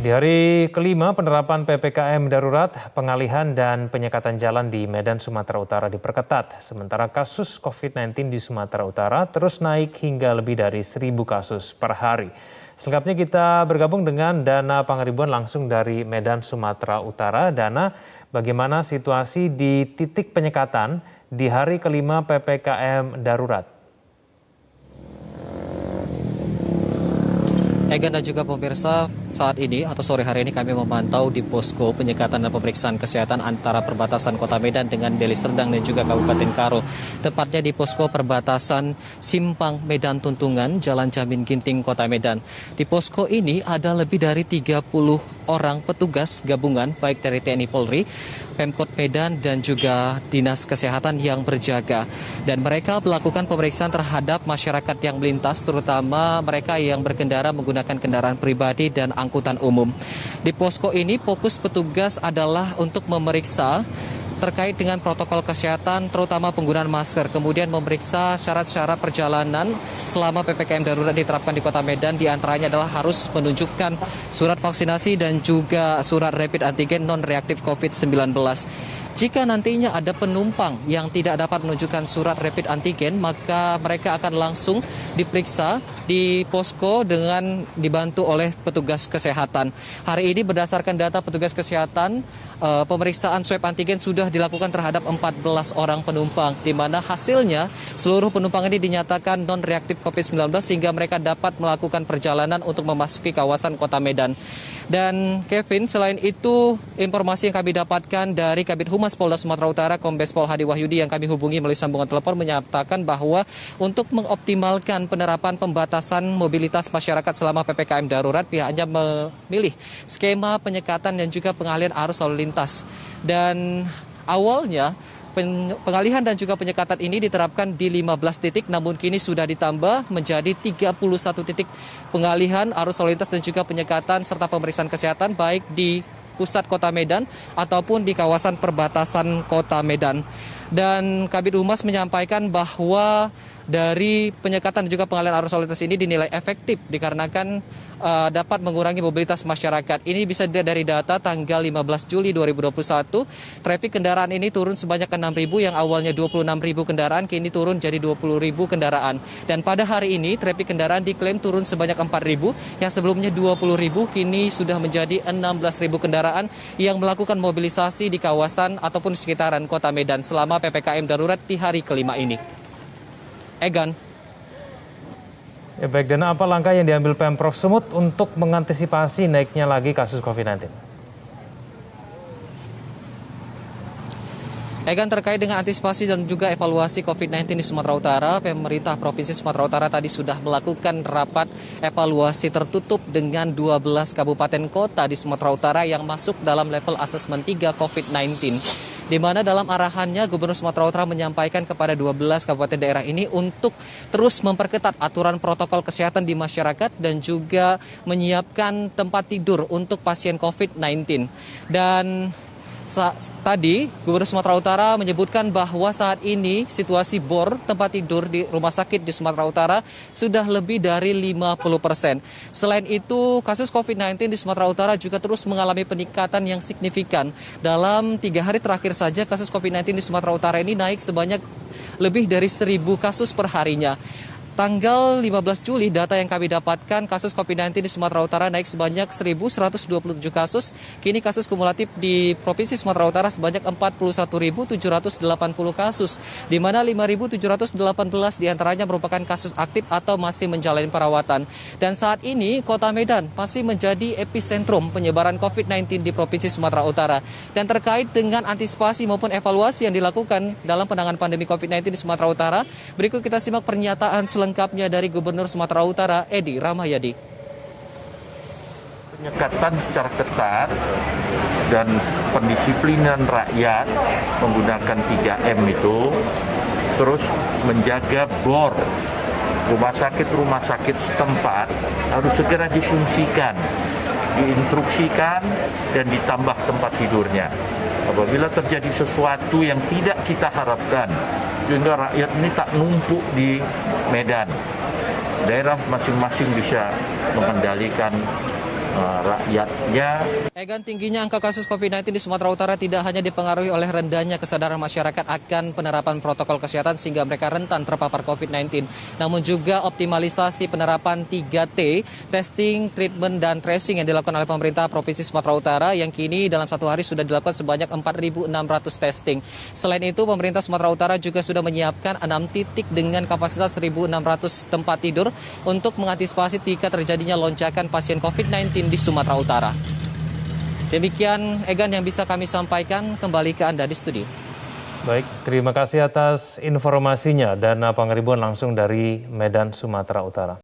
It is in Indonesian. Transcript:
Di hari kelima penerapan PPKM darurat, pengalihan dan penyekatan jalan di Medan, Sumatera Utara diperketat. Sementara kasus COVID-19 di Sumatera Utara terus naik hingga lebih dari 1.000 kasus per hari. Selengkapnya kita bergabung dengan Dana Pangaribuan langsung dari Medan, Sumatera Utara. Dana, bagaimana situasi di titik penyekatan di hari kelima PPKM darurat? Egan dan juga pemirsa, saat ini atau sore hari ini kami memantau di posko penyekatan dan pemeriksaan kesehatan antara perbatasan Kota Medan dengan Deli Serdang dan juga Kabupaten Karo. Tepatnya di posko perbatasan Simpang Medan Tuntungan, Jalan Jamin Ginting, Kota Medan. Di posko ini ada lebih dari 30 orang petugas gabungan baik dari TNI Polri, Pemkot Medan dan juga Dinas Kesehatan yang berjaga. Dan mereka melakukan pemeriksaan terhadap masyarakat yang melintas, terutama mereka yang berkendara menggunakan kendaraan pribadi dan angkutan umum. Di posko ini fokus petugas adalah untuk memeriksa terkait dengan protokol kesehatan, terutama penggunaan masker, kemudian memeriksa syarat-syarat perjalanan selama PPKM darurat diterapkan di Kota Medan, diantaranya adalah harus menunjukkan surat vaksinasi dan juga surat rapid antigen non-reaktif COVID-19. Jika nantinya ada penumpang yang tidak dapat menunjukkan surat rapid antigen, maka mereka akan langsung diperiksa di posko dengan dibantu oleh petugas kesehatan. Hari ini berdasarkan data petugas kesehatan, pemeriksaan swab antigen sudah dilakukan terhadap 14 orang penumpang, di mana hasilnya seluruh penumpang ini dinyatakan non-reaktif COVID-19 sehingga mereka dapat melakukan perjalanan untuk memasuki kawasan Kota Medan. Dan Kevin, selain itu informasi yang kami dapatkan dari Kabid Humas Polda Sumatera Utara, Kombes Pol Hadi Wahyudi yang kami hubungi melalui sambungan telepon menyatakan bahwa untuk mengoptimalkan penerapan pembatasan mobilitas masyarakat selama PPKM darurat, pihaknya memilih skema penyekatan dan juga pengalihan arus lalu lintas. Dan awalnya pengalihan dan juga penyekatan ini diterapkan di 15 titik, namun kini sudah ditambah menjadi 31 titik pengalihan arus lalu lintas dan juga penyekatan serta pemeriksaan kesehatan baik di pusat Kota Medan ataupun di kawasan perbatasan Kota Medan. Dan Kabid Humas menyampaikan bahwa dari penyekatan dan juga pengalihan arus lalu lintas ini dinilai efektif dikarenakan dapat mengurangi mobilitas masyarakat. Ini bisa dilihat dari data tanggal 15 Juli 2021, trafik kendaraan ini turun sebanyak 6.000, yang awalnya 26.000 kendaraan kini turun jadi 20.000 kendaraan. Dan pada hari ini trafik kendaraan diklaim turun sebanyak 4.000, yang sebelumnya 20.000 kini sudah menjadi 16.000 kendaraan yang melakukan mobilisasi di kawasan ataupun sekitaran Kota Medan selama PPKM darurat di hari kelima ini. Egan. Ya baik, Dana, apa langkah yang diambil Pemprov Sumut untuk mengantisipasi naiknya lagi kasus COVID-19? Egan, terkait dengan antisipasi dan juga evaluasi COVID-19 di Sumatera Utara, pemerintah Provinsi Sumatera Utara tadi sudah melakukan rapat evaluasi tertutup dengan 12 kabupaten kota di Sumatera Utara yang masuk dalam level asesmen 3 COVID-19. Di mana dalam arahannya Gubernur Sumatera Utara menyampaikan kepada 12 kabupaten daerah ini untuk terus memperketat aturan protokol kesehatan di masyarakat dan juga menyiapkan tempat tidur untuk pasien COVID-19. Dan tadi Gubernur Sumatera Utara menyebutkan bahwa saat ini situasi bor tempat tidur di rumah sakit di Sumatera Utara sudah lebih dari 50%. Selain itu, kasus COVID-19 di Sumatera Utara juga terus mengalami peningkatan yang signifikan. Dalam 3 hari terakhir saja kasus COVID-19 di Sumatera Utara ini naik sebanyak lebih dari 1.000 kasus per harinya. Tanggal 15 Juli, data yang kami dapatkan, kasus COVID-19 di Sumatera Utara naik sebanyak 1.127 kasus. Kini kasus kumulatif di Provinsi Sumatera Utara sebanyak 41.780 kasus, di mana 5.718 diantaranya merupakan kasus aktif atau masih menjalani perawatan. Dan saat ini, Kota Medan masih menjadi epicentrum penyebaran COVID-19 di Provinsi Sumatera Utara. Dan terkait dengan antisipasi maupun evaluasi yang dilakukan dalam penanganan pandemi COVID-19 di Sumatera Utara, berikut kita simak pernyataan selengkapnya dari Gubernur Sumatera Utara, Edi Rahmayadi. Penyekatan secara ketat dan pendisiplinan rakyat menggunakan 3M itu terus menjaga bor rumah sakit setempat harus segera difungsikan, diinstruksikan dan ditambah tempat tidurnya. Apabila terjadi sesuatu yang tidak kita harapkan, sehingga rakyat ini tak numpuk di Medan, daerah masing-masing bisa mengendalikan rakyatnya. Egan, tingginya angka kasus COVID-19 di Sumatera Utara tidak hanya dipengaruhi oleh rendahnya kesadaran masyarakat akan penerapan protokol kesehatan sehingga mereka rentan terpapar COVID-19, namun juga optimalisasi penerapan 3T, testing, treatment, dan tracing yang dilakukan oleh pemerintah Provinsi Sumatera Utara yang kini dalam satu hari sudah dilakukan sebanyak 4.600 testing. Selain itu, pemerintah Sumatera Utara juga sudah menyiapkan 6 titik dengan kapasitas 1.600 tempat tidur untuk mengantisipasi jika terjadinya lonjakan pasien COVID-19 di Sumatera Utara. Demikian Egan yang bisa kami sampaikan, kembali ke Anda di studio. Baik, terima kasih atas informasinya. Dana Pangaribuan langsung dari Medan, Sumatera Utara.